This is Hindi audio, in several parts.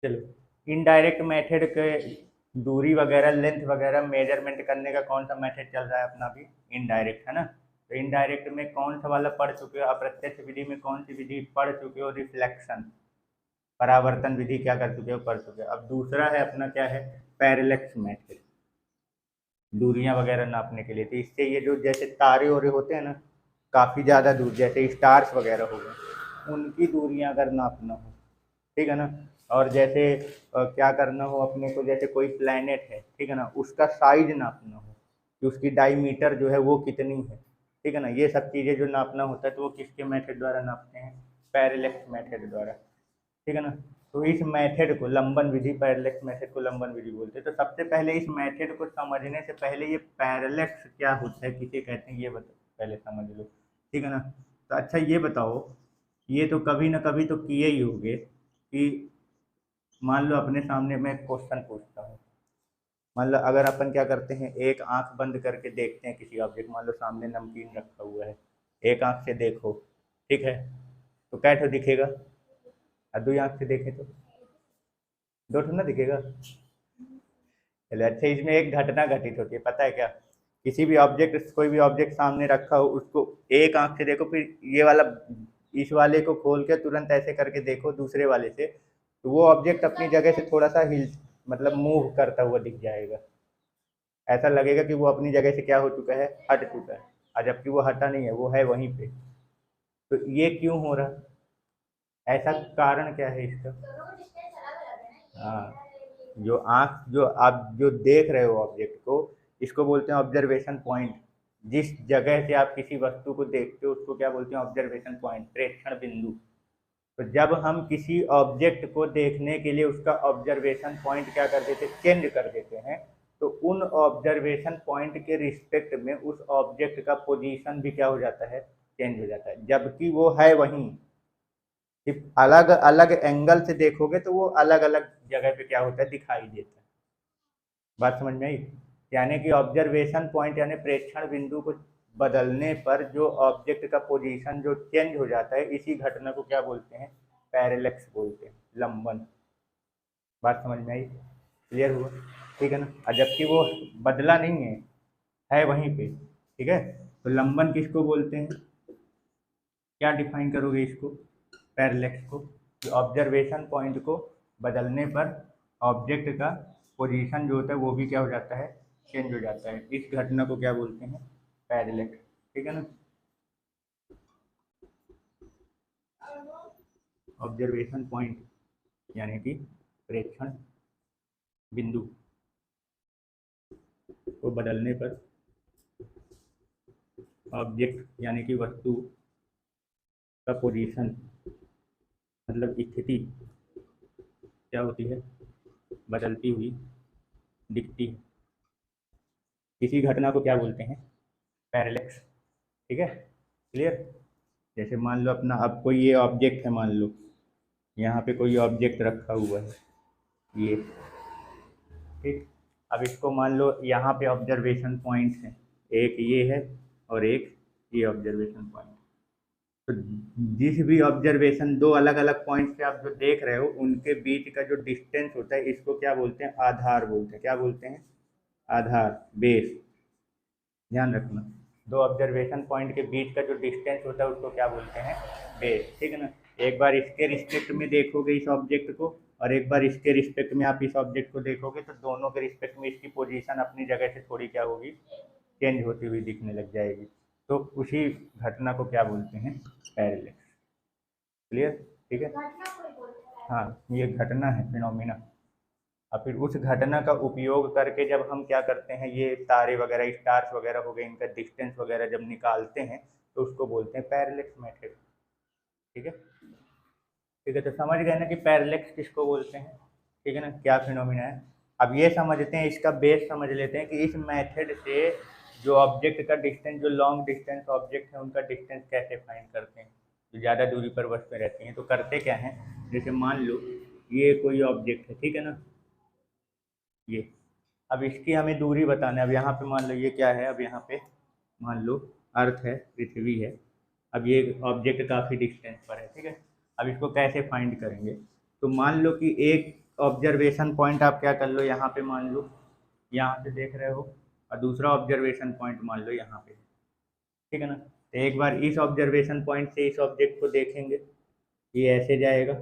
चलो इनडायरेक्ट मेथड के दूरी वगैरह लेंथ वगैरह मेजरमेंट करने का कौन सा मेथड चल रहा है अपना भी? इनडायरेक्ट, है ना। तो इनडायरेक्ट में कौन सा वाला पढ़ चुके हो? अप्रत्यक्ष विधि में कौन सी विधि पढ़ चुके हो? रिफ्लेक्शन, परावर्तन विधि क्या कर चुके हो? पढ़ चुके हो। अब दूसरा है अपना क्या है? पैरेलैक्स मेथड, दूरियां वगैरह नापने के लिए। तो इससे ये जो जैसे तारे ओरे होते हैं ना, काफ़ी ज़्यादा दूर, जैसे स्टार्स वगैरह हो गए, उनकी दूरियां अगर नापना हो, ठीक है ना। और जैसे क्या करना हो अपने को, जैसे कोई प्लैनेट है, ठीक है ना, उसका साइज नापना हो कि उसकी डायमीटर जो है वो कितनी है, ठीक है ना। ये सब चीज़ें जो नापना होता है तो वो किसके मेथड द्वारा नापते हैं? पैरेलैक्स मेथड द्वारा, ठीक है ना। तो इस मेथड को लंबन विधि, पैरेलैक्स मेथड को लंबन विधि बोलते हैं। तो सबसे पहले इस मेथड को समझने से पहले ये पैरेलैक्स क्या होता है, किसे कहते हैं, ये पहले समझ लो, ठीक है ना। तो अच्छा ये बताओ, ये तो कभी ना कभी तो किए ही होंगे कि मान लो अपने सामने मैं क्वेश्चन पूछता हूँ। मान लो अगर अपन क्या करते हैं, एक आंख बंद करके देखते हैं किसी ऑब्जेक्ट, मान लो सामने नमकीन रखा हुआ है, एक आंख से देखो, ठीक है, तो कैठो दिखेगा? और दो आंख से देखे तो दो ठो ना दिखेगा। चलो अच्छा, इसमें एक घटना घटित होती है, पता है क्या? किसी भी ऑब्जेक्ट, कोई भी ऑब्जेक्ट सामने रखा हो, उसको एक आंख से देखो, फिर ये वाला, इस वाले को खोल के तुरंत ऐसे करके देखो दूसरे वाले से, तो वो ऑब्जेक्ट अपनी जगह से थोड़ा सा हिल, मतलब मूव करता हुआ दिख जाएगा। ऐसा लगेगा कि वो अपनी जगह से क्या हो चुका है, हट चुका है, और जबकि वो हटा नहीं है, वो है वहीं पे। तो ये क्यों हो रहा है? ऐसा कारण क्या है इसका? हाँ, जो आँख, जो आप जो देख रहे हो ऑब्जेक्ट को, इसको बोलते हैं ऑब्जर्वेशन पॉइंट। जिस जगह से आप किसी वस्तु को देखते हो उसको क्या बोलते हैं? ऑब्जर्वेशन पॉइंट, प्रेक्षण बिंदु। तो जब हम किसी ऑब्जेक्ट को देखने के लिए उसका ऑब्जर्वेशन पॉइंट क्या कर देते, चेंज कर देते हैं, तो उन ऑब्जर्वेशन पॉइंट के रिस्पेक्ट में उस ऑब्जेक्ट का पोजीशन भी क्या हो जाता है? चेंज हो जाता है, जबकि वो है वहीं, सिर्फ अलग अलग एंगल से देखोगे तो वो अलग अलग जगह पे क्या होता है, दिखाई देता है। बात समझ में आई? यानी कि ऑब्जर्वेशन पॉइंट यानी प्रेक्षण बिंदु को बदलने पर जो ऑब्जेक्ट का पोजीशन जो चेंज हो जाता है, इसी घटना को क्या बोलते हैं? पैरेलैक्स बोलते हैं, लंबन। बात समझ में आई? क्लियर हुआ? ठीक है ना। और जबकि वो बदला नहीं है वहीं पे, ठीक है। तो लंबन किसको बोलते हैं? क्या डिफाइन करोगे इसको, पैरेलैक्स को? कि ऑब्जर्वेशन पॉइंट को बदलने पर ऑब्जेक्ट का पोजीशन जो होता है वो भी क्या हो जाता है? चेंज हो जाता है। इस घटना को क्या बोलते हैं? पैरेलैक्स, ठीक है ना। ऑब्जर्वेशन पॉइंट यानी कि प्रेक्षण बिंदु को बदलने पर ऑब्जेक्ट यानी कि वस्तु का पोजीशन, मतलब स्थिति क्या होती है? बदलती हुई दिखती है। इसी घटना को क्या बोलते हैं? पैरेलैक्स, ठीक है। क्लियर? जैसे मान लो अपना, अब कोई ये ऑब्जेक्ट है, मान लो यहाँ पे कोई ऑब्जेक्ट रखा हुआ है, ये, ठीक। अब इसको मान लो यहाँ पे ऑब्जर्वेशन पॉइंट है, एक ये है और एक ये ऑब्जर्वेशन पॉइंट। तो जिस भी ऑब्जर्वेशन, दो अलग अलग पॉइंट से आप जो देख रहे हो उनके बीच का जो डिस्टेंस होता है, इसको क्या बोलते हैं? आधार बोलते हैं। क्या बोलते हैं? आधार, बेस। ध्यान रखना, दो ऑब्जर्वेशन पॉइंट के बीच का जो डिस्टेंस होता है उसको क्या बोलते हैं? बेस, ठीक है ना। एक बार इसके रिस्पेक्ट में देखोगे इस ऑब्जेक्ट को, और एक बार इसके रिस्पेक्ट में आप इस ऑब्जेक्ट को देखोगे, तो दोनों के रिस्पेक्ट में इसकी पोजीशन अपनी जगह से थोड़ी क्या होगी? चेंज होती हुई दिखने लग जाएगी। तो उसी घटना को क्या बोलते हैं? पैरेलैक्स। क्लियर? ठीक है। हाँ, ये घटना है, फिनोमिना। और फिर उस घटना का उपयोग करके जब हम क्या करते हैं, ये तारे वगैरह, स्टार्स वगैरह हो गए, इनका डिस्टेंस वगैरह जब निकालते हैं तो उसको बोलते हैं पैरेलैक्स मेथड, ठीक है। ठीक है, तो समझ गए ना कि पैरेलैक्स किसको बोलते हैं, ठीक है ना, क्या फिनोमिना है। अब ये समझते हैं, इसका बेस समझ लेते हैं कि इस मेथड से जो ऑब्जेक्ट का डिस्टेंस, जो लॉन्ग डिस्टेंस ऑब्जेक्ट है उनका डिस्टेंस कैसे फाइंड करते हैं, जो ज़्यादा दूरी पर वस्तु रहती हैं। तो करते क्या हैं, जैसे मान लो ये कोई ऑब्जेक्ट है, ठीक है ना, ये, अब इसकी हमें दूरी बताना है। अब यहाँ पे मान लो ये क्या है, अब यहाँ पे मान लो अर्थ है, पृथ्वी है। अब ये ऑब्जेक्ट काफ़ी डिस्टेंस पर है, ठीक है। अब इसको कैसे फाइंड करेंगे? तो मान लो कि एक ऑब्जर्वेशन पॉइंट आप क्या कर लो, यहाँ पे मान लो, यहाँ से देख रहे हो, और दूसरा ऑब्जर्वेशन पॉइंट मान लो यहाँ पे, ठीक है ना। तो एक बार इस ऑब्जर्वेशन पॉइंट से इस ऑब्जेक्ट को देखेंगे, ये ऐसे जाएगा,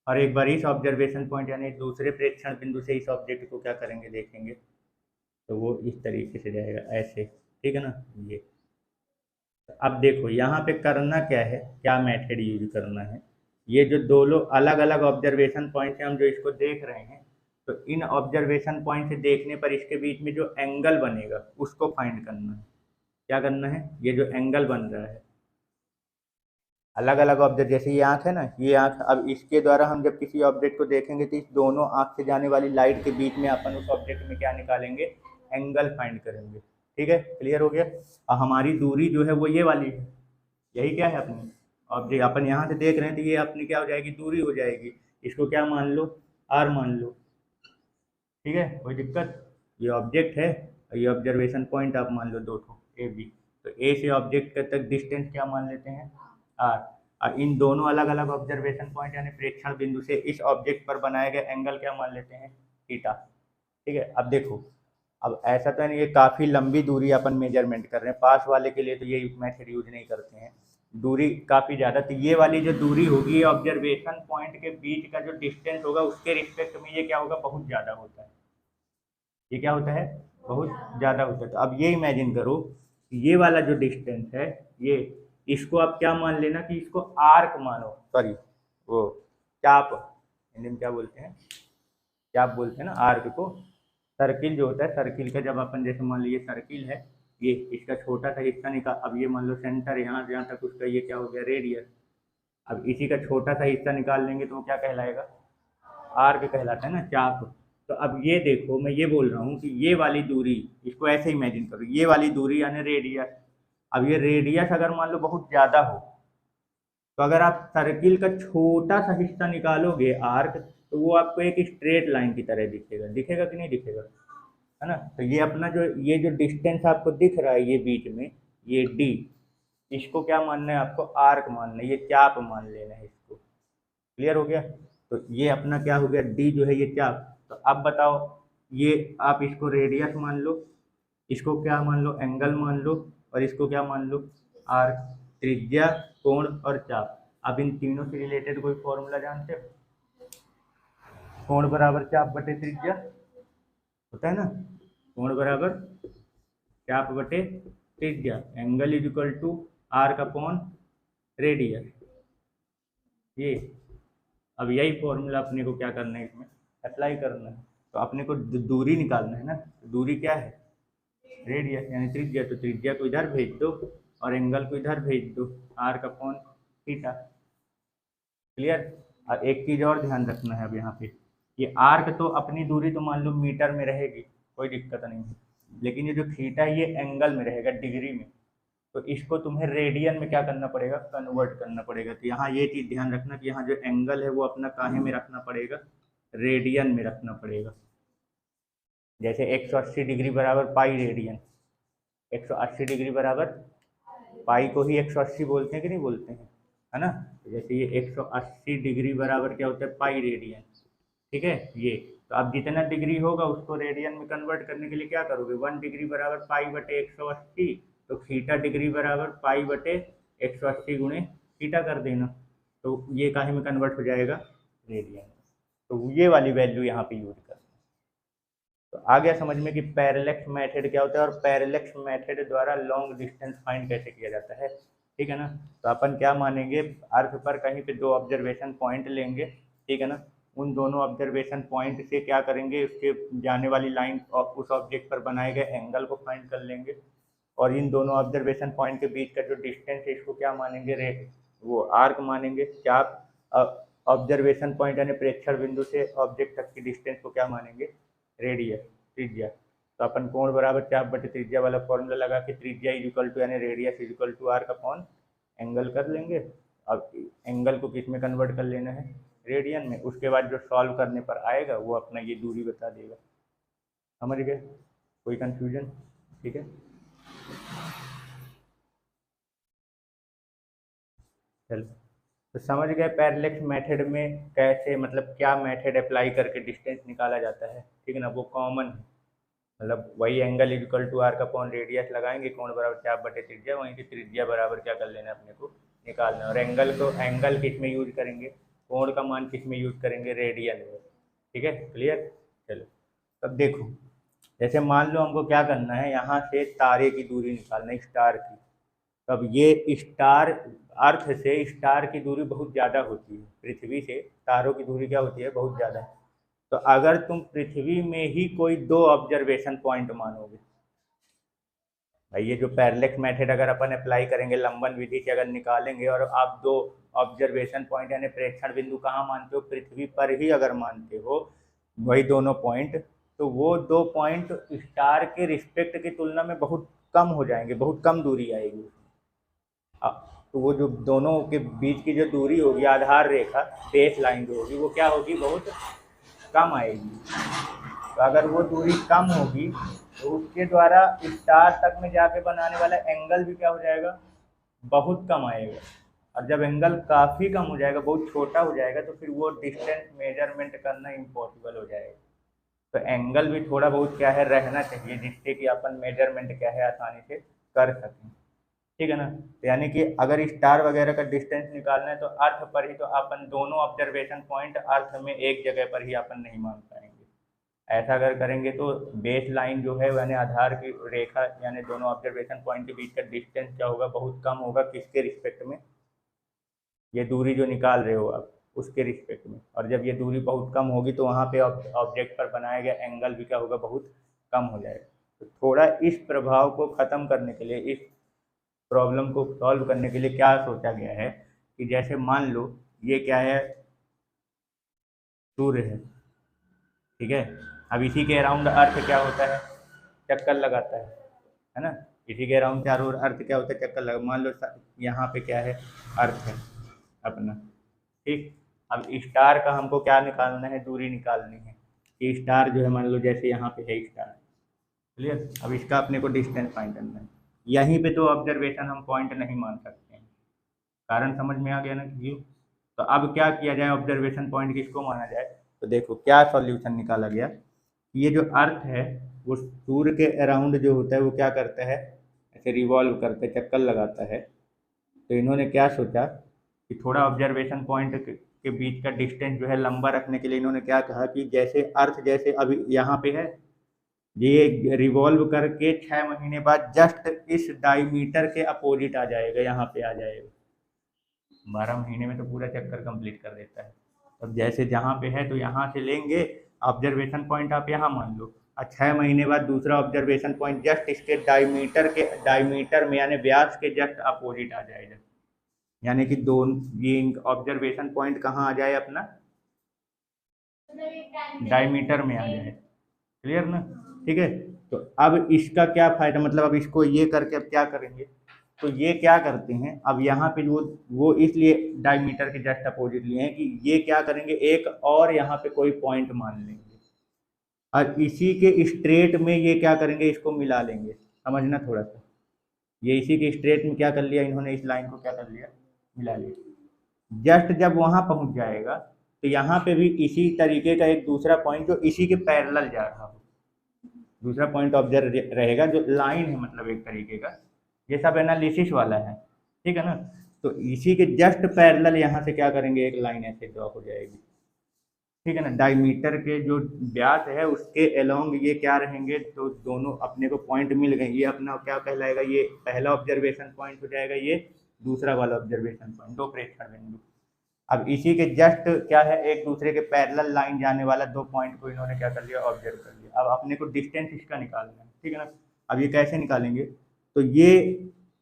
और एक बार इस ऑब्जर्वेशन पॉइंट यानी दूसरे प्रेक्षण बिंदु से इस ऑब्जेक्ट को क्या करेंगे, देखेंगे, तो वो इस तरीके से जाएगा ऐसे, ठीक है ना। ये अब देखो यहाँ पे करना क्या है, क्या मेथड यूज करना है, ये जो दोनों अलग अलग ऑब्जर्वेशन पॉइंट है हम जो इसको देख रहे हैं, तो इन ऑब्जर्वेशन पॉइंट से देखने पर इसके बीच में जो एंगल बनेगा उसको फाइंड करना है। क्या करना है, ये जो एंगल बन रहा है अलग अलग ऑब्जेक्ट, जैसे ये आँख है ना, ये आँख, अब इसके द्वारा हम जब किसी ऑब्जेक्ट को देखेंगे तो इस दोनों आँख से जाने वाली लाइट के बीच में अपन उस ऑब्जेक्ट में क्या निकालेंगे, एंगल फाइंड करेंगे। ठीक है, क्लियर हो गया। और हमारी दूरी जो है वो ये वाली है, यही क्या है अपनी ऑब्जेक्ट, अपन यहाँ से देख रहे हैं तो ये अपनी क्या हो जाएगी, दूरी हो जाएगी। इसको क्या मान लो, आर मान लो, ठीक है, कोई दिक्कत। ये ऑब्जेक्ट है और ये ऑब्जर्वेशन पॉइंट आप मान लो दो ठो ए बी, तो ए से ऑब्जेक्ट तक डिस्टेंस क्या मान लेते हैं, आर। और इन दोनों अलग अलग ऑब्जर्वेशन पॉइंट यानी प्रेक्षण बिंदु से इस ऑब्जेक्ट पर बनाए गए एंगल क्या मान लेते हैं, थीटा। ठीक है, अब देखो, अब ऐसा तो नहीं, ये काफ़ी लंबी दूरी अपन मेजरमेंट कर रहे हैं, पास वाले के लिए तो ये मेथड यूज नहीं करते हैं, दूरी काफ़ी ज़्यादा, तो ये वाली जो दूरी होगी ऑब्जर्वेशन पॉइंट के बीच का जो डिस्टेंस होगा उसके रिस्पेक्ट में ये क्या होगा, बहुत ज़्यादा होता है। ये क्या होता है, बहुत ज़्यादा होता है। तो अब ये इमेजिन करो कि ये वाला जो डिस्टेंस है, ये, इसको आप क्या मान लेना कि इसको आर्क मानो, सॉरी वो चाप, हिंदी में क्या बोलते हैं, चाप बोलते हैं ना आर्क को। सर्किल जो होता है, सर्किल का जब अपन जैसे मान लीजिए सर्किल है, ये इसका छोटा सा हिस्सा निकाल, अब ये मान लो सेंटर यहाँ जहाँ तक उसका ये क्या हो गया, रेडियस। अब इसी का छोटा सा हिस्सा निकाल लेंगे तो वो क्या कहलाएगा, आर्क कहलाता है ना, चाप। तो अब ये देखो, मैं ये बोल रहा हूँ कि ये वाली दूरी, इसको ऐसे इमेजिन करो, ये वाली दूरी यानी रेडियस। अब ये रेडियस अगर मान लो बहुत ज़्यादा हो, तो अगर आप सर्किल का छोटा सा हिस्सा निकालोगे आर्क, तो वो आपको एक स्ट्रेट लाइन की तरह दिखेगा, दिखेगा कि नहीं दिखेगा, है ना। तो ये अपना जो ये जो डिस्टेंस आपको दिख रहा है ये बीच में, ये डी, इसको क्या मानना है आपको, आर्क मानना है, ये चाप मान लेना है इसको। क्लियर हो गया। तो ये अपना क्या हो गया, डी जो है ये चाप। तो अब बताओ, ये आप इसको रेडियस मान लो, इसको क्या मान लो, एंगल मान लो, और इसको क्या मान लो, आर्क, त्रिज्या, कोण और चाप। अब इन तीनों से रिलेटेड कोई फॉर्मूला जानते हो, कोण बराबर चाप बटे त्रिज्या, होता है ना, कोण बराबर चाप बटे त्रिज्या, angle is equal to arc upon radius. ये अब यही फॉर्मूला अपने को क्या करना है, इसमें अप्लाई करना है। तो अपने को दूरी निकालना है ना, तो दूरी क्या है, रेडियस यानी त्रिज्या, तो त्रिज्या को इधर भेज दो और एंगल को इधर भेज दो, आर का अपॉन थीटा। क्लियर। और एक चीज़ और ध्यान रखना है अब यहाँ पे, ये आर्क तो अपनी दूरी तो मान लो मीटर में रहेगी, कोई दिक्कत नहीं है, लेकिन ये जो थीटा है ये एंगल में रहेगा, डिग्री में। तो इसको तुम्हें रेडियन में क्या करना पड़ेगा, कन्वर्ट करना पड़ेगा। तो यहाँ ये चीज़ ध्यान रखना कि यहाँ जो एंगल है वो अपना काहे में रखना पड़ेगा, रेडियन में रखना पड़ेगा। जैसे 180 डिग्री बराबर पाई रेडियन, 180 डिग्री बराबर पाई को ही 180 बोलते हैं कि नहीं बोलते हैं, है ना। तो जैसे ये 180 डिग्री बराबर क्या होता है, पाई रेडियन। ठीक है, ये तो अब जितना डिग्री होगा उसको रेडियन में कन्वर्ट करने के लिए क्या करोगे, 1 डिग्री बराबर पाई बटे 180, तो थीटा डिग्री बराबर पाई बटे 180 गुणे थीटा कर देना, तो ये काहे में कन्वर्ट हो जाएगा, रेडियन। तो ये वाली वैल्यू यहाँ पे यूज करना। तो आ गया समझ में कि पैरेलक्स मेथड क्या होता है, और पैरेलक्स मेथड द्वारा लॉन्ग डिस्टेंस फाइंड कैसे किया जाता है। ठीक है ना। तो अपन क्या मानेंगे, अर्थ पर कहीं पे दो ऑब्जर्वेशन पॉइंट लेंगे, ठीक है ना, उन दोनों ऑब्जर्वेशन पॉइंट से क्या करेंगे, उसके जाने वाली लाइन और उस ऑब्जेक्ट पर बनाए गए एंगल को फाइंड कर लेंगे, और इन दोनों ऑब्जर्वेशन पॉइंट के बीच का जो डिस्टेंस है इसको क्या मानेंगे, रे वो आर्क मानेंगे, चाप। ऑब्जर्वेशन पॉइंट यानी प्रेक्षण बिंदु से ऑब्जेक्ट तक की डिस्टेंस को क्या मानेंगे, रेडियस, त्रिज्या। तो अपन कोण बराबर चाप बटे त्रिज्या वाला फॉर्मूला लगा के त्रिज्या इज इक्वल टू यानी radius is equal to arc upon angle कर लेंगे। अब एंगल को किस में कन्वर्ट कर लेना है, रेडियन में। उसके बाद जो सॉल्व करने पर आएगा वो अपना ये दूरी बता देगा। समझ गए, कोई कंफ्यूजन, ठीक है। चलो तो समझ गए पैरेलक्स मेथड में कैसे, मतलब क्या मेथड अप्लाई करके डिस्टेंस निकाला जाता है, ठीक है ना। वो कॉमन है, मतलब वही एंगल इक्वल टू आर का अपॉन रेडियस लगाएंगे, कोण बराबर चाप बटे त्रिज्या, वहीं की त्रिज्या बराबर क्या कर लेना अपने को निकालना है। और एंगल किस में यूज करेंगे, कोण का मान किस में यूज करेंगे, रेडियन में, ठीक है, क्लियर। चलो अब देखो, जैसे मान लो हमको क्या करना है, यहाँ से तारे की दूरी निकालना है, स्टार की। तब ये स्टार, अर्थ से स्टार की दूरी बहुत ज़्यादा होती है, पृथ्वी से तारों की दूरी क्या होती है, बहुत ज़्यादा है। तो अगर तुम पृथ्वी में ही कोई 2 ऑब्जर्वेशन पॉइंट मानोगे, भाई ये जो पैरेलक्स मेथड अगर अपन अप्लाई करेंगे, लंबन विधि से अगर निकालेंगे, और आप 2 ऑब्जर्वेशन पॉइंट यानी प्रेक्षण बिंदु कहाँ मानते हो, पृथ्वी पर ही अगर मानते हो वही दोनों पॉइंट, तो वो 2 पॉइंट स्टार के रिस्पेक्ट की तुलना में बहुत कम हो जाएंगे, बहुत कम दूरी आएगी। तो वो जो दोनों के बीच की जो दूरी होगी, आधार रेखा, बेस लाइन जो होगी, वो क्या होगी, बहुत कम आएगी। तो अगर वो दूरी कम होगी तो उसके द्वारा स्टार तक में जाके बनाने वाला एंगल भी क्या हो जाएगा, बहुत कम आएगा। और जब एंगल काफ़ी कम हो जाएगा, बहुत छोटा हो जाएगा, तो फिर वो डिस्टेंस मेजरमेंट करना इम्पॉसिबल हो जाएगा। तो एंगल भी थोड़ा बहुत क्या है रहना चाहिए, जिससे कि अपन मेजरमेंट क्या है आसानी से कर सकें, ठीक है ना। तो यानी कि अगर स्टार वगैरह का डिस्टेंस निकालना है तो अर्थ पर ही, तो अपन दोनों ऑब्जर्वेशन पॉइंट अर्थ में एक जगह पर ही अपन नहीं मान पाएंगे। ऐसा अगर करेंगे तो बेस लाइन जो है, यानी आधार की रेखा, यानी दोनों ऑब्जर्वेशन पॉइंट के बीच का डिस्टेंस क्या होगा, बहुत कम होगा। किसके रिस्पेक्ट में, ये दूरी जो निकाल रहे हो आप उसके रिस्पेक्ट में। और जब ये दूरी बहुत कम होगी तो वहाँ पे ऑब्जेक्ट पर बनाया गया एंगल भी क्या होगा, बहुत कम हो जाएगा। तो थोड़ा इस प्रभाव को ख़त्म करने के लिए, इस प्रॉब्लम को सॉल्व करने के लिए क्या सोचा गया है कि जैसे मान लो ये क्या है, सूर्य है, ठीक है। अब इसी के अराउंड अर्थ क्या होता है, चक्कर लगाता है ना। इसी के अराउंड चारों ओर अर्थ क्या होता है, चक्कर लगा। मान लो यहाँ पे क्या है, अर्थ है अपना, ठीक। अब स्टार का हमको क्या निकालना है, दूरी निकालनी है कि स्टार जो है, मान लो जैसे यहाँ पे है स्टार, क्लियर। अब इसका अपने को डिस्टेंस फाइंड करना है। यहीं पे तो ऑब्जर्वेशन हम पॉइंट नहीं मान सकते हैं, कारण समझ में आ गया ना क्यों। तो अब क्या किया जाए, ऑब्जर्वेशन पॉइंट किसको माना जाए। तो देखो क्या सॉल्यूशन निकाला गया, ये जो अर्थ है वो सूर्य के अराउंड जो होता है वो क्या करता है, ऐसे रिवॉल्व करता है, चक्कर लगाता है। तो इन्होंने क्या सोचा कि थोड़ा ऑब्जर्वेशन पॉइंट के बीच का डिस्टेंस जो है लंबा रखने के लिए इन्होंने क्या कहा कि जैसे अर्थ, जैसे अभी यहाँ पे है, ये रिवॉल्व करके 6 महीने बाद जस्ट इस डायमीटर के अपोजिट आ जाएगा, यहाँ पे आ जाएगा। 12 महीने में तो पूरा चक्कर कंप्लीट कर देता है। अब जैसे जहाँ पे है तो यहाँ से लेंगे ऑब्जर्वेशन पॉइंट, आप यहाँ मान लो, और 6 महीने बाद दूसरा ऑब्जर्वेशन पॉइंट जस्ट इसके डायमीटर में यानी व्यास के जस्ट अपोजिट आ जाएगा। यानी कि दोनों ये ऑब्जर्वेशन पॉइंट कहाँ आ जाए अपना, डायमीटर में आ जाए, क्लियर ना, ठीक है। तो अब इसका क्या फायदा, मतलब अब इसको ये करके अब क्या करेंगे, तो ये क्या करते हैं, अब यहाँ पे वो इसलिए डायमीटर के जस्ट अपोजिट लिए हैं कि ये क्या करेंगे, एक और यहाँ पे कोई पॉइंट मान लेंगे और इसी के स्ट्रेट में ये क्या करेंगे, इसको मिला लेंगे। समझना थोड़ा सा, ये इसी के स्ट्रेट में क्या कर लिया इन्होंने, इस लाइन को क्या कर लिया, मिला लिया। जस्ट जब वहाँ पहुँच जाएगा तो यहाँ पे भी इसी तरीके का एक दूसरा पॉइंट जो इसी के पैरेलल जा रहा हो, दूसरा पॉइंट ऑब्जर्व रहेगा जो लाइन है, मतलब एक तरीके का, ये सब एनालिसिस वाला है, ठीक है ना। तो इसी के जस्ट पैरेलल यहाँ से क्या करेंगे, एक लाइन ऐसे ड्रॉ हो जाएगी, ठीक है ना। डायमीटर के जो व्यास है उसके अलोंग ये क्या रहेंगे, तो दोनों अपने को पॉइंट मिल गए। ये अपना क्या कहलाएगा, ये पहला ऑब्जर्वेशन पॉइंट हो जाएगा, ये दूसरा वाला ऑब्जर्वेशन पॉइंट, 2 प्रेक्षण बिंदु। अब इसी के जस्ट क्या है, एक दूसरे के पैरेलल लाइन जाने वाला 2 पॉइंट को इन्होंने क्या कर लिया, ऑब्जर्व कर लिया। अब अपने को डिस्टेंस इसका निकालना है, ठीक है ना। अब ये कैसे निकालेंगे, तो ये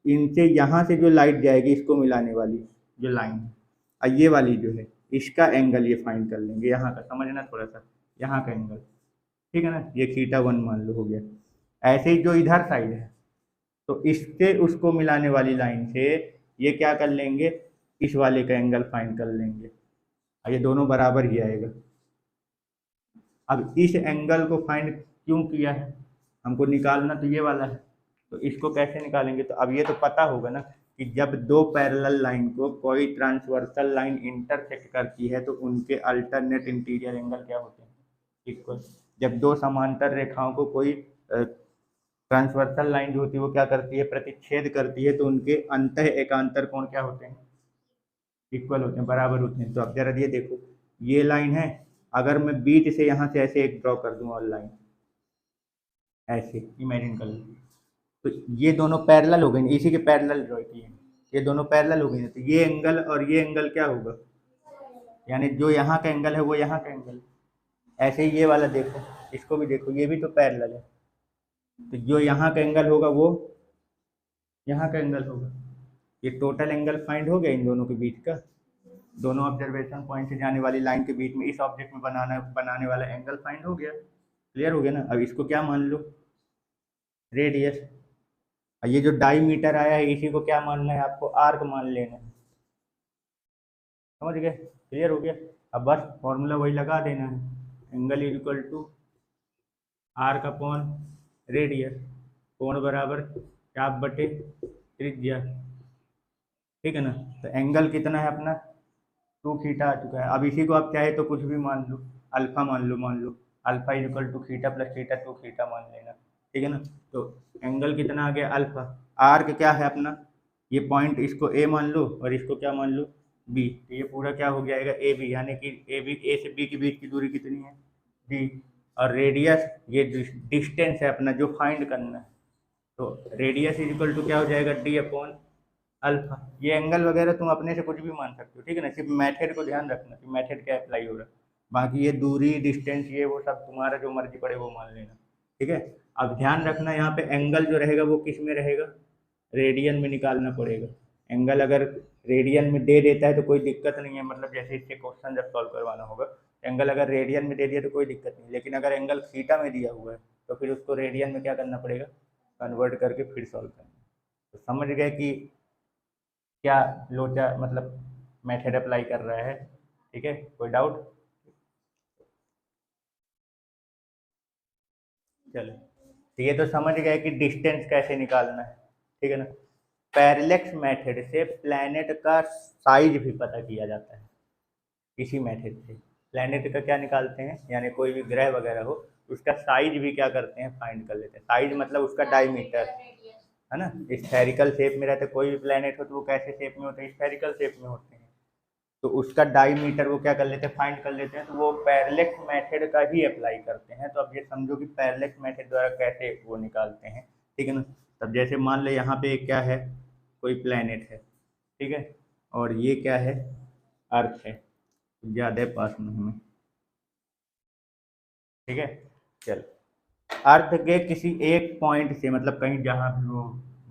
इनसे यहाँ से जो लाइट जाएगी इसको मिलाने वाली जो लाइन है, और ये वाली जो है इसका एंगल ये फाइंड कर लेंगे, यहाँ का समझना थोड़ा सा, यहाँ का एंगल, ठीक है ना। ये θ1 मान लो हो गया। ऐसे ही जो इधर साइड है तो इससे उसको मिलाने वाली लाइन से ये क्या कर लेंगे, इस वाले का एंगल फाइंड कर लेंगे, और ये दोनों बराबर ही आएगा। अब इस एंगल को फाइंड क्यों किया है, हमको निकालना तो ये वाला है, तो इसको कैसे निकालेंगे, तो अब ये तो पता होगा ना कि जब दो पैरेलल लाइन को कोई ट्रांसवर्सल लाइन इंटरसेक्ट करती है तो उनके अल्टरनेट इंटीरियर एंगल क्या होते हैं, इक्वल। जब दो समांतर रेखाओं को कोई ट्रांसवर्सल लाइन जो होती है वो क्या करती है, प्रतिच्छेद करती है, तो उनके अंतः एकांतर कोण क्या होते हैं, इक्वल होते हैं, बराबर होते हैं। तो अब जरा ये देखो, ये लाइन है, अगर मैं बीच से यहाँ से ऐसे एक ड्रॉ कर दूँ और लाइन ऐसे इमेजिन कर लो, तो ये दोनों पैरेलल हो गए, इसी के पैरेलल ड्रॉ किए, ये दोनों पैरेलल हो गए, तो ये एंगल और ये एंगल क्या होगा, यानी जो यहाँ का एंगल है वो यहाँ का एंगल। ऐसे ही ये वाला देखो, इसको भी देखो, ये भी तो पैरेलल है, तो जो यहाँ का एंगल होगा वो यहाँ का एंगल होगा। ये टोटल एंगल फाइंड हो गया इन दोनों के बीच का, दोनों ऑब्जर्वेशन पॉइंट से जाने वाली लाइन के बीच में इस ऑब्जेक्ट में बनाने वाला एंगल फाइंड हो गया। क्लियर हो गया ना। अब इसको क्या मान लो, रेडियस। ये जो डाईमीटर आया है इसी को क्या मानना है आपको, आर्क मान लेना है। समझ गए, क्लियर हो गया। अब बस फॉर्मूला वही लगा देना है, angle equal to arc upon radius, कोण बराबर चाप बटे त्रिज्या, ठीक है ना। तो एंगल कितना है अपना, 2 थीटा आ चुका है। अब इसी को आप चाहे तो कुछ भी मान लो, अल्फा मान लो alpha equal to theta plus theta 2 theta मान लेना, ठीक है ना। तो एंगल कितना आ गया अल्फा। आर्क क्या है अपना, ये पॉइंट, इसको ए मान लो और इसको क्या मान लो बी, तो ये पूरा क्या हो जाएगा ए बी, यानी कि ए से बी के बीच की दूरी कितनी है डी। और रेडियस ये डिस्टेंस है अपना जो फाइंड करना है, तो रेडियस इज इक्वल टू क्या हो जाएगा डी अपॉन अल्फा। ये एंगल वगैरह तुम अपने से कुछ भी मान सकते हो, ठीक है ना, सिर्फ मेथड को ध्यान रखना कि मेथड क्या अप्लाई हो रहा है, बाकी ये दूरी डिस्टेंस ये वो सब तुम्हारा जो मर्जी पड़े वो मान लेना, ठीक है। अब ध्यान रखना यहाँ पे एंगल जो रहेगा वो किस में रहेगा, रेडियन में निकालना पड़ेगा। एंगल अगर रेडियन में दे देता है तो कोई दिक्कत नहीं है, मतलब जैसे इससे क्वेश्चन जब सॉल्व करवाना होगा, एंगल अगर रेडियन में दे दिया तो कोई दिक्कत नहीं, लेकिन अगर एंगल थीटा में दिया हुआ है तो फिर उसको रेडियन में क्या करना पड़ेगा, कन्वर्ट करके फिर सॉल्व करना। तो समझ गए कि क्या लोचा मतलब मेथड अप्लाई कर रहा है, ठीक है। कोई डाउट, चलो। तो ये तो समझ गए कि डिस्टेंस कैसे निकालना है, ठीक है ना। पैरेलैक्स मेथड से प्लैनेट का साइज भी पता किया जाता है, इसी मेथड से प्लैनेट का क्या निकालते हैं, यानी कोई भी ग्रह वगैरह हो उसका साइज भी क्या करते हैं, फाइंड कर लेते हैं। साइज मतलब उसका डायमीटर, है ना। स्फेरिकल शेप में रहते, कोई भी प्लैनेट हो तो वो कैसे शेप में होते हैं, स्फेरिकल शेप में होते हैं, तो उसका डायमीटर वो क्या कर लेते हैं, फाइंड कर लेते हैं। तो वो पैरेलैक्स मेथड का ही अप्लाई करते हैं। तो अब ये समझो कि पैरेलैक्स मेथड द्वारा कैसे वो निकालते हैं, ठीक है ना। तब जैसे मान लो यहाँ पे क्या है, कोई प्लैनेट है, ठीक है, और ये क्या है, अर्थ है, ज़्यादा पास में हमें, ठीक है। चल, अर्थ के किसी एक पॉइंट से, मतलब कहीं जहाँ भी वो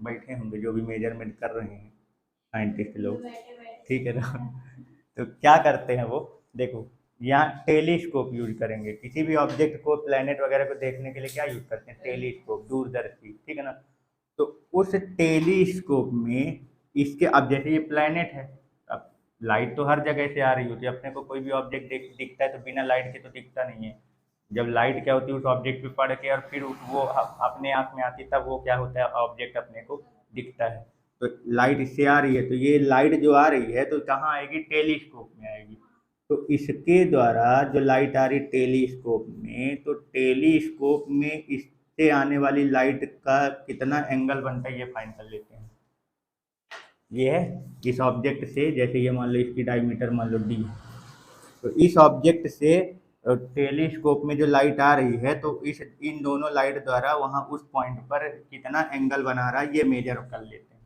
बैठे होंगे जो भी मेजरमेंट कर रहे हैं साइंटिस्ट लोग, ठीक है ना, तो क्या करते हैं वो, देखो यहाँ टेलीस्कोप यूज करेंगे, किसी भी ऑब्जेक्ट को प्लेनेट वगैरह को देखने के लिए क्या यूज करते हैं, टेलीस्कोप, दूरदर्शी, ठीक है ना। तो उस टेलीस्कोप में इसके, अब जैसे ये प्लेनेट है, अब लाइट तो हर जगह से आ रही होती है, अपने को कोई भी ऑब्जेक्ट दिखता है तो बिना लाइट के तो दिखता नहीं है। जब लाइट क्या होती है उस ऑब्जेक्ट पे पड़ के और फिर वो अपने आँख में आती तब वो क्या होता है, ऑब्जेक्ट अपने को दिखता है। तो लाइट इससे आ रही है, तो ये लाइट जो आ रही है तो कहाँ आएगी, टेलीस्कोप में आएगी। तो इसके द्वारा जो लाइट आ रही टेलीस्कोप में, तो टेलीस्कोप में इससे आने वाली लाइट का कितना एंगल बनता है ये फाइंड कर लेते हैं। ये है इस ऑब्जेक्ट से, जैसे ये मान लो इसकी डायमीटर मान लो डी, तो इस ऑब्जेक्ट से टेलीस्कोप में जो लाइट आ रही है तो इस इन दोनों लाइट द्वारा वहाँ उस पॉइंट पर कितना एंगल बना रहा है ये मेजर कर लेते हैं।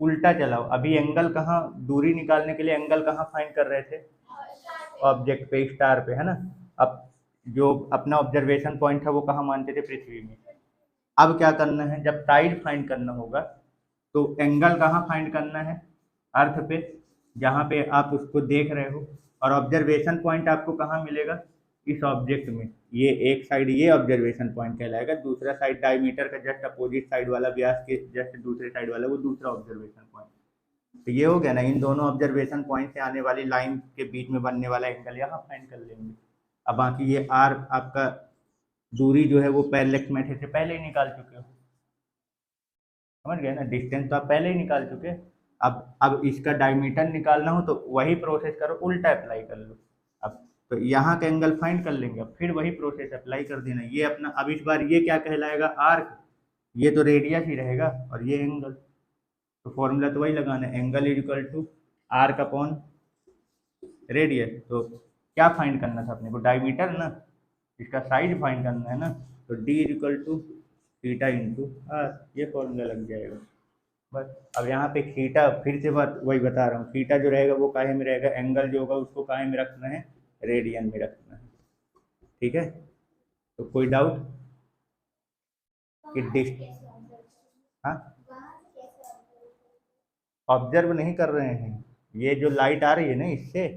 उल्टा चलाओ, अभी एंगल कहाँ, दूरी निकालने के लिए एंगल कहाँ फाइंड कर रहे थे, ऑब्जेक्ट पे, स्टार पे, है ना। अब जो अपना ऑब्जर्वेशन पॉइंट है वो कहाँ मानते थे, पृथ्वी में। अब क्या करना है, जब साइड फाइंड करना होगा तो एंगल कहाँ फाइंड करना है, अर्थ पे, जहाँ पे आप उसको देख रहे हो, और ऑब्जर्वेशन पॉइंट आपको कहाँ मिलेगा, इस ऑब्जेक्ट में। ये एक साइड ये ऑब्जर्वेशन पॉइंट कहलाएगा, दूसरा साइड डायमीटर का जस्ट अपोजिट साइड वाला, व्यास के जस्ट दूसरे साइड वाला वो दूसरा ऑब्जर्वेशन पॉइंट। तो ये हो गया ना, इन दोनों ऑब्जर्वेशन पॉइंट से आने वाली लाइन के बीच में बनने वाला एंगल यहाँ फाइंड कर लेंगे। अब बाकी ये आर आपका दूरी जो है वो पैरेलैक्स मेथड से पहले ही निकाल चुके हो, समझ गए ना, डिस्टेंस तो आप पहले ही निकाल चुके। अब इसका डायमीटर निकालना हो तो वही प्रोसेस करो, उल्टा अप्लाई कर लो। अब तो यहाँ का एंगल फाइंड कर लेंगे, अब फिर वही प्रोसेस अप्लाई कर देना। ये अपना अब इस बार ये क्या कहलाएगा, आर्क, ये तो रेडियस ही रहेगा और ये एंगल। तो फॉर्मूला तो वही लगाना है, angle is equal to arc upon radius. तो क्या फाइंड करना था अपने को, डायमीटर ना, इसका साइज फाइंड करना है ना। तो D is equal to theta into R, ये फॉर्मूला लग जाएगा बस। अब यहाँ पे थीटा फिर से बात वही बता रहा हूँ, थीटा जो रहेगा वो काहे में रहेगा, एंगल जो होगा उसको काहे में रखना है, रेडियन में रखना है। ठीक है, तो कोई डाउट कि डिस हाँ, ऑब्जर्व नहीं कर रहे हैं, ये जो लाइट आ रही है ना इससे,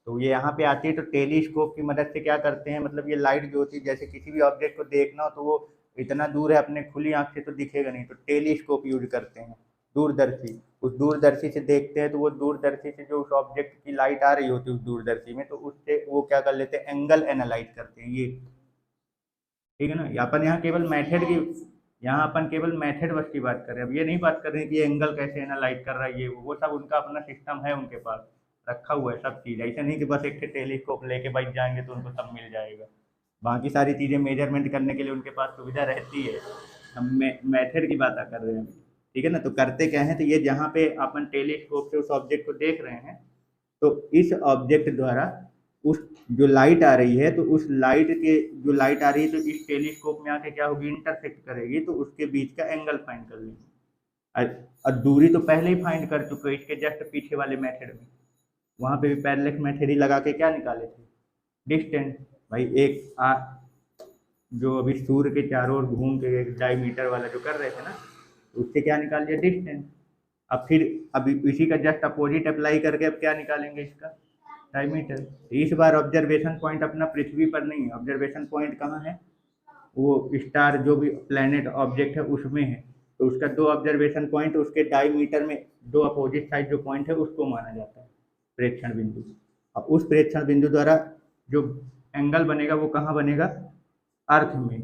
तो ये यहाँ पे आती है तो टेलीस्कोप की मदद से क्या करते हैं, मतलब ये लाइट जो होती है, जैसे किसी भी ऑब्जेक्ट को देखना हो तो वो इतना दूर है, अपने खुली आंख से तो दिखेगा नहीं, तो टेलीस्कोप यूज करते हैं, दूरदर्शी। उस दूरदर्शी से देखते हैं तो वो दूरदर्शी से जो उस ऑब्जेक्ट की लाइट आ रही होती है उस दूरदर्शी में, तो उससे वो क्या कर लेते हैं, एंगल एनालाइज करते हैं ये। ठीक है ना, अपन यहाँ केवल मेथड की, यहाँ अपन केवल मेथड बस की बात कर रहे हैं, अब ये नहीं बात कर रहे हैं कि ये एंगल कैसे एनालाइज कर रहा है, ये वो सब उनका अपना सिस्टम है, उनके पास रखा हुआ है सब चीज़। ऐसा नहीं कि बस एक टेलीस्कोप लेके बैठ जाएंगे तो उनको सब मिल जाएगा, बाकी सारी चीज़ें मेजरमेंट करने के लिए उनके पास सुविधा रहती है। हम मेथड की बात कर रहे हैं। ठीक है ना, तो करते क्या है, तो ये जहाँ पे अपन टेलीस्कोप से उस ऑब्जेक्ट को देख रहे हैं, तो इस ऑब्जेक्ट द्वारा उस जो लाइट आ रही है, तो उस लाइट के जो लाइट आ रही है तो इस टेलीस्कोप में आके क्या होगी, इंटरसेक्ट करेगी, तो उसके बीच का एंगल फाइंड कर लेंगे। और दूरी तो पहले ही फाइंड कर चुके हैं इसके जस्ट पीछे वाले मेथड में, वहां पे भी पैरेलल मेथड ही लगा के क्या निकाले थे, डिस्टेंस। भाई जो अभी सूर्य के चारों ओर घूम के एक डायमीटर वाला जो कर रहे थे ना, उससे क्या निकाल लिया, डिस्टेंस। अब फिर अभी इसी का जस्ट अपोजिट अप्लाई करके अब क्या निकालेंगे, इसका डायमीटर। इस बार ऑब्जर्वेशन पॉइंट अपना पृथ्वी पर नहीं है, ऑब्जर्वेशन पॉइंट कहाँ है, वो स्टार जो भी प्लेनेट ऑब्जेक्ट है उसमें है, तो उसका दो ऑब्जर्वेशन पॉइंट, उसके डायमीटर में दो अपोजिट साइड जो पॉइंट है उसको माना जाता है प्रेक्षण बिंदु। और उस प्रेक्षण बिंदु द्वारा जो एंगल बनेगा वो कहाँ बनेगा, अर्थ में,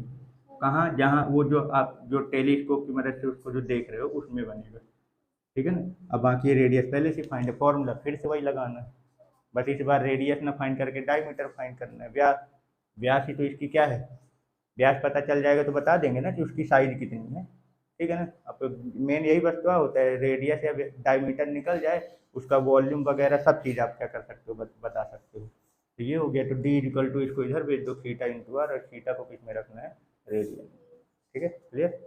कहाँ, जहाँ वो जो आप जो टेलीस्कोप की मदद से उसको जो देख रहे हो उसमें बनेगा। ठीक है ना, अब बाकी रेडियस पहले से फाइंड है, फॉर्मूला फिर से वही लगाना है, बस इस बार रेडियस ना फाइंड करके डायमीटर फाइंड करना है। व्यास, व्यास ही तो इसकी क्या है, व्यास पता चल जाएगा तो बता देंगे ना कि उसकी साइज कितनी है। ठीक है ना, अब मेन यही बस तो होता है, रेडियस या डायमीटर निकल जाए, उसका वॉल्यूम वगैरह सब चीज़ आप क्या कर सकते हो, बता सकते हो। तो ये हो गया, तो डी इक्वल टू इसको इधर भेज दो, थीटा इंटू आर, और थीटा को किस में रखना है, रेडियन। ठीक है, क्लियर।